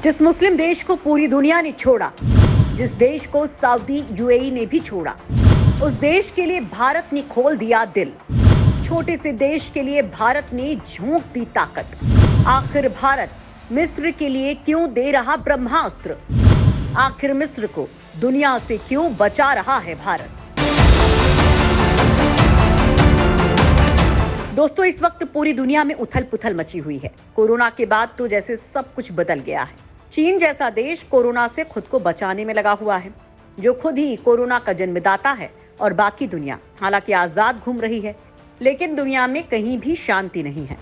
जिस मुस्लिम देश को पूरी दुनिया ने छोड़ा, जिस देश को सऊदी यूएई ने भी छोड़ा, उस देश के लिए भारत ने खोल दिया दिल। छोटे से देश के लिए भारत ने झोंक दी ताकत। आखिर भारत मिस्र के लिए क्यों दे रहा ब्रह्मास्त्र? आखिर मिस्र को दुनिया से क्यों बचा रहा है भारत? दोस्तों, इस वक्त पूरी दुनिया में उथल पुथल मची हुई है। कोरोना के बाद तो जैसे सब कुछ बदल गया है। चीन जैसा देश कोरोना से खुद को बचाने में लगा हुआ है, जो खुद ही कोरोना का जन्मदाता है, और बाकी दुनिया हालांकि आजाद घूम रही है, लेकिन दुनिया में कहीं भी शांति नहीं है।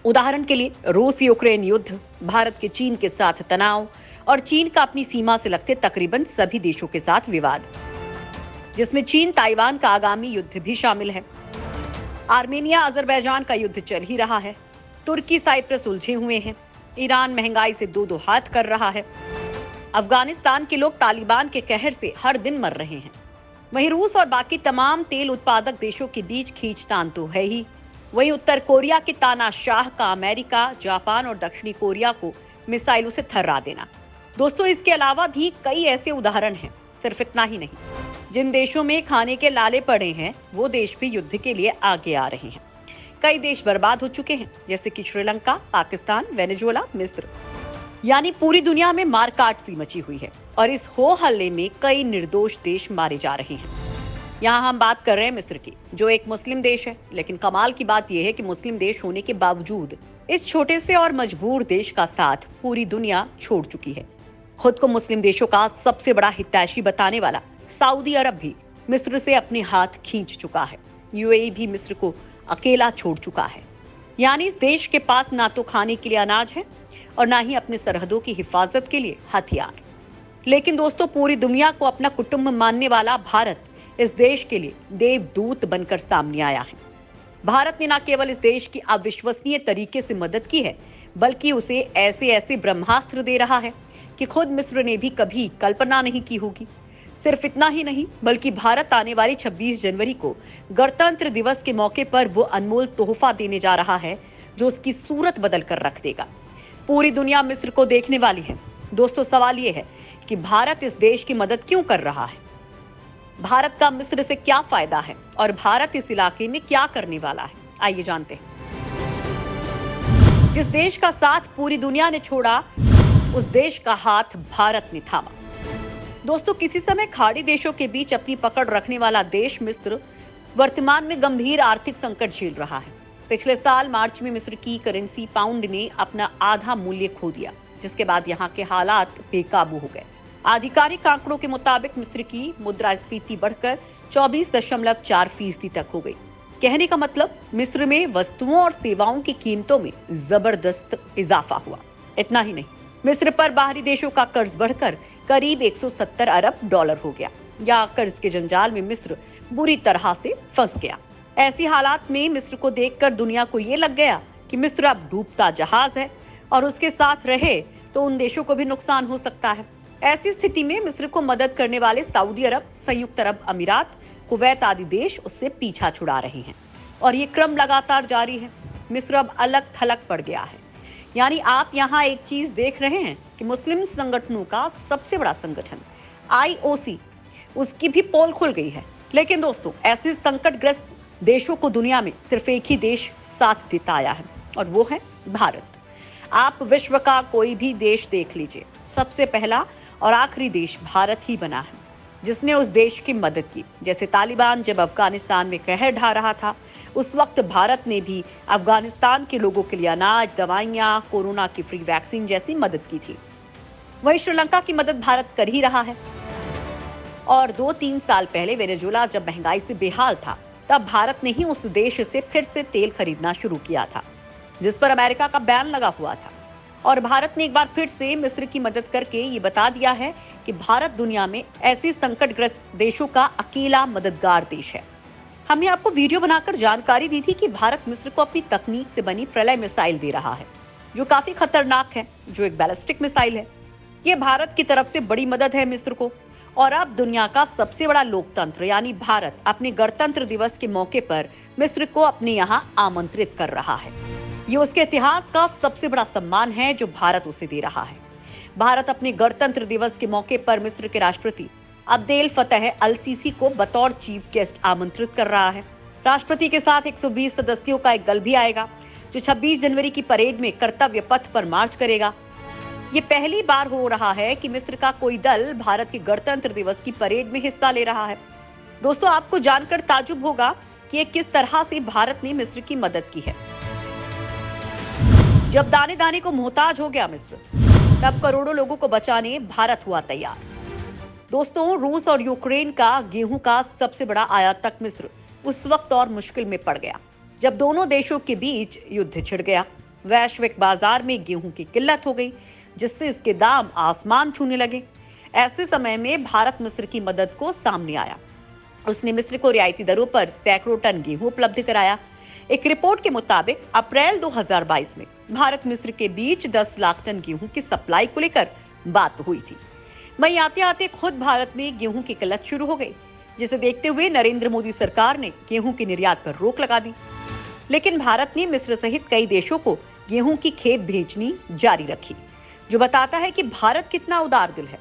उदाहरण के लिए रूस यूक्रेन युद्ध, भारत के चीन के साथ तनाव और चीन का अपनी सीमा से लगते तकरीबन सभी देशों के साथ विवाद, जिसमें चीन ताइवान का आगामी युद्ध भी शामिल है। आर्मेनिया अजरबैजान का युद्ध चल ही रहा है। तुर्की साइप्रस उलझे हुए हैं। ईरान महंगाई से दो हाथ कर रहा है। अफगानिस्तान के लोग तालिबान के कहर से हर दिन मर रहे हैं। वहीं रूस और बाकी तमाम तेल उत्पादक देशों के बीच खींचतान तो है ही। वहीं उत्तर कोरिया के तानाशाह का अमेरिका, जापान और दक्षिणी कोरिया को मिसाइलों से थर्रा देना। दोस्तों, इसके अलावा भी कई ऐसे उदाहरण हैं। सिर्फ इतना ही नहीं, जिन देशों में खाने के लाले पड़े हैं, वो देश भी युद्ध के लिए आगे आ रहे हैं। कई देश बर्बाद हो चुके हैं, जैसे कि श्रीलंका, पाकिस्तान, वेनेजुएला, मिस्र। यानी पूरी दुनिया में मारकाट सी मची हुई है, और इस हो हल्ले में कई निर्दोष देश मारे जा रहे हैं। यहाँ हम बात कर रहे हैं मिस्र की, जो एक मुस्लिम देश है। लेकिन कमाल की बात यह है कि मुस्लिम देश होने के बावजूद इस छोटे से और मजबूर देश का साथ पूरी दुनिया छोड़ चुकी है। खुद को मुस्लिम देशों का सबसे बड़ा हितैषी बताने वाला सऊदी अरब भी मिस्र से अपने हाथ खींच चुका है। यूएई भी मिस्र को अकेला छोड़ चुका है। यानी इस देश के पास ना तो खाने के लिए अनाज है और ना ही अपने सरहदों की हिफाजत के लिए हथियार। लेकिन दोस्तों, पूरी दुनिया को अपना कुटुंब मानने वाला भारत इस देश के लिए देवदूत बनकर सामने आया है। भारत ने न केवल इस देश की अविश्वसनीय तरीके से मदद की है, बल्कि उसे ऐसे ब्रह्मास्त्र दे रहा है कि खुद मिस्र ने भी कभी कल्पना नहीं की होगी। सिर्फ इतना ही नहीं, बल्कि भारत आने वाली 26 जनवरी को गणतंत्र दिवस के मौके पर वो अनमोल तोहफा देने जा रहा है, जो उसकी सूरत बदल कर रख देगा। पूरी दुनिया मिस्र को देखने वाली है। दोस्तों, सवाल ये है कि भारत इस देश की मदद क्यों कर रहा है? भारत का मिस्र से क्या फायदा है और भारत इस इलाके में क्या करने वाला है? आइए जानते हैं। जिस देश का साथ पूरी दुनिया ने छोड़ा, उस देश का हाथ भारत ने थामा। दोस्तों, किसी समय खाड़ी देशों के बीच अपनी पकड़ रखने वाला देश मिस्र वर्तमान में गंभीर आर्थिक संकट झेल रहा है। पिछले साल मार्च में मिस्र की करेंसी पाउंड ने अपना आधा मूल्य खो दिया, जिसके बाद यहाँ के हालात बेकाबू हो गए। आधिकारिक आंकड़ों के मुताबिक मिस्र की मुद्रास्फीति बढ़कर 24.4% तक हो गई। कहने का मतलब, मिस्र में वस्तुओं और सेवाओं की कीमतों में जबरदस्त इजाफा हुआ। इतना ही नहीं, मिस्र पर बाहरी देशों का कर्ज बढ़कर करीब 170 अरब डॉलर हो गया। या कर्ज के जंजाल में मिस्र बुरी तरह से फंस गया। ऐसी हालात में मिस्र को देखकर दुनिया को ये लग गया कि मिस्र अब डूबता जहाज है, और उसके साथ रहे तो उन देशों को भी नुकसान हो सकता है। ऐसी स्थिति में मिस्र को मदद करने वाले सऊदी अरब, संयुक्त अरब अमीरात, कुवैत आदि देश उससे पीछा छुड़ा रहे हैं, और ये क्रम लगातार जारी है। मिस्र अब अलग थलग पड़ गया है। यानी आप यहाँ एक चीज देख रहे हैं कि मुस्लिम संगठनों का सबसे बड़ा संगठन IOC, उसकी भी पोल खुल गई है। लेकिन दोस्तों, ऐसे संकटग्रस्त देशों को दुनिया में सिर्फ एक ही देश साथ देता आया है, और वो है भारत। आप विश्व का कोई भी देश देख लीजिए, सबसे पहला और आखिरी देश भारत ही बना है, जिसने उस देश की मदद की। जैसे तालिबान जब अफगानिस्तान में कहर ढा रहा था, उस वक्त भारत ने भी अफगानिस्तान के लोगों के लिए अनाज, दवाइयां, कोरोना की फ्री वैक्सीन जैसी मदद की थी। वहीं श्रीलंका की मदद भारत कर ही रहा है। और 2-3 साल पहले वेनेजुएला जब महंगाई से बेहाल था, तब भारत ने ही उस देश से फिर से तेल खरीदना शुरू किया था, जिस पर अमेरिका का बैन लगा हुआ था। और भारत ने एक बार फिर से मिस्र की मदद करके ये बता दिया है कि भारत दुनिया में ऐसी संकटग्रस्त देशों का अकेला मददगार देश है। हमने आपको वीडियो बनाकर जानकारी दी थी कि भारत मिस्र को अपनी तकनीक से बनी प्रलय मिसाइल दे रहा है, जो काफी खतरनाक है, जो एक बैलिस्टिक मिसाइल है। ये भारत की तरफ से बड़ी मदद है मिस्र को। और अब दुनिया का सबसे बड़ा लोकतंत्र यानी भारत अपने गणतंत्र दिवस के मौके पर मिस्र को अपने यहाँ आमंत्रित कर रहा है। ये उसके इतिहास का सबसे बड़ा सम्मान है जो भारत उसे दे रहा है। भारत अपने गणतंत्र दिवस के मौके पर मिस्र के राष्ट्रपति अब्देल फतह अल सीसी को बतौर चीफ गेस्ट आमंत्रित कर रहा है। राष्ट्रपति के साथ 120 सदस्यों का एक दल भी आएगा, जो 26 जनवरी की परेड में कर्तव्य पथ पर मार्च करेगा। ये पहली बार हो रहा है कि मिस्र का कोई दल भारत के गणतंत्र दिवस की परेड में हिस्सा ले रहा है। दोस्तों, आपको जानकर ताजुब होगा कि ये किस तरह से भारत ने मिस्र की मदद की है। जब दाने दाने को मोहताज हो गया मिस्र, तब करोड़ों लोगों को बचाने भारत हुआ तैयार। दोस्तों, रूस और यूक्रेन का गेहूं का सबसे बड़ा आयातक मिस्र उस वक्त और मुश्किल में पड़ गया जब दोनों देशों के बीच युद्ध छिड़ गया। वैश्विक बाजार में गेहूं की किल्लत हो गई, जिससे इसके दाम आसमान छूने लगे। ऐसे समय में भारत मिस्र की मदद को सामने आया। उसने मिस्र को रियायती दरों पर सैकड़ों टन गेहूं उपलब्ध कराया। एक रिपोर्ट के मुताबिक अप्रैल 2022 में भारत मिस्र के बीच 10 लाख टन गेहूं की सप्लाई को लेकर बात हुई थी। मई आते आते खुद भारत में गेहूं की किल्लत शुरू हो गई, जिसे देखते हुए नरेंद्र मोदी सरकार ने गेहूं की निर्यात पर रोक लगा दी। लेकिन भारत ने मिस्र सहित कई देशों को गेहूं की खेप भेजनी जारी रखी, जो बताता है कि भारत कितना उदार दिल है।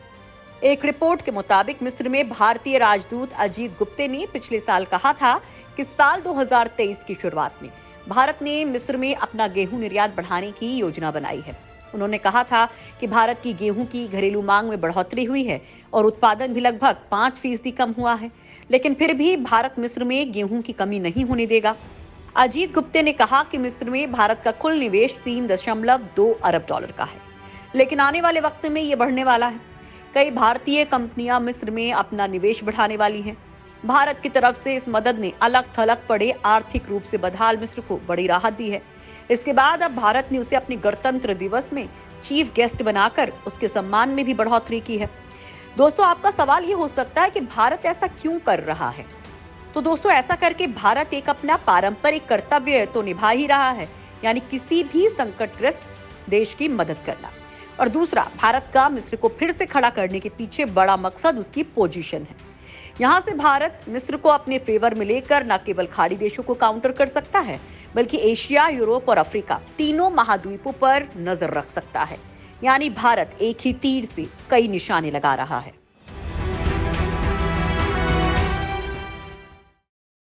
एक रिपोर्ट के मुताबिक मिस्र में भारतीय राजदूत अजीत गुप्ते ने पिछले साल कहा था कि साल 2023 की शुरुआत में भारत ने मिस्र में अपना गेहूं निर्यात बढ़ाने की योजना बनाई है। उन्होंने कहा था कि भारत की गेहूं की घरेलू मांग में बढ़ोतरी हुई है और उत्पादन भी लगभग 5% कम हुआ है, लेकिन फिर भी भारत मिस्र में गेहूं की कमी नहीं होने देगा। अजीत गुप्ते ने कहा कि मिस्र में भारत का कुल निवेश $3.2 अरब का है, लेकिन आने वाले वक्त में ये बढ़ने वाला है। कई भारतीय कंपनियां मिस्र में अपना निवेश बढ़ाने वाली हैं। भारत की तरफ से इस मदद ने अलग थलग पड़े आर्थिक रूप से बदहाल मिस्र को बड़ी राहत दी है। इसके बाद अब भारत ने उसे अपने गणतंत्र दिवस में चीफ गेस्ट बनाकर उसके सम्मान में भी बढ़ोतरी की है। दोस्तों, आपका सवाल ये हो सकता है कि भारत ऐसा क्यों कर रहा है? तो दोस्तों, ऐसा करके भारत एक अपना पारंपरिक कर्तव्य तो निभा ही रहा है, यानी किसी भी संकटग्रस्त देश की मदद करना। और दूसरा, भारत का मिस्र को फिर से खड़ा करने के पीछे बड़ा मकसद उसकी पोजीशन है। यहाँ से भारत मिस्र को अपने फेवर में लेकर न केवल खाड़ी देशों को काउंटर कर सकता है, बल्कि एशिया, यूरोप और अफ्रीका तीनों महाद्वीपों पर नजर रख सकता है। यानी भारत एक ही तीर से कई निशाने लगा रहा है।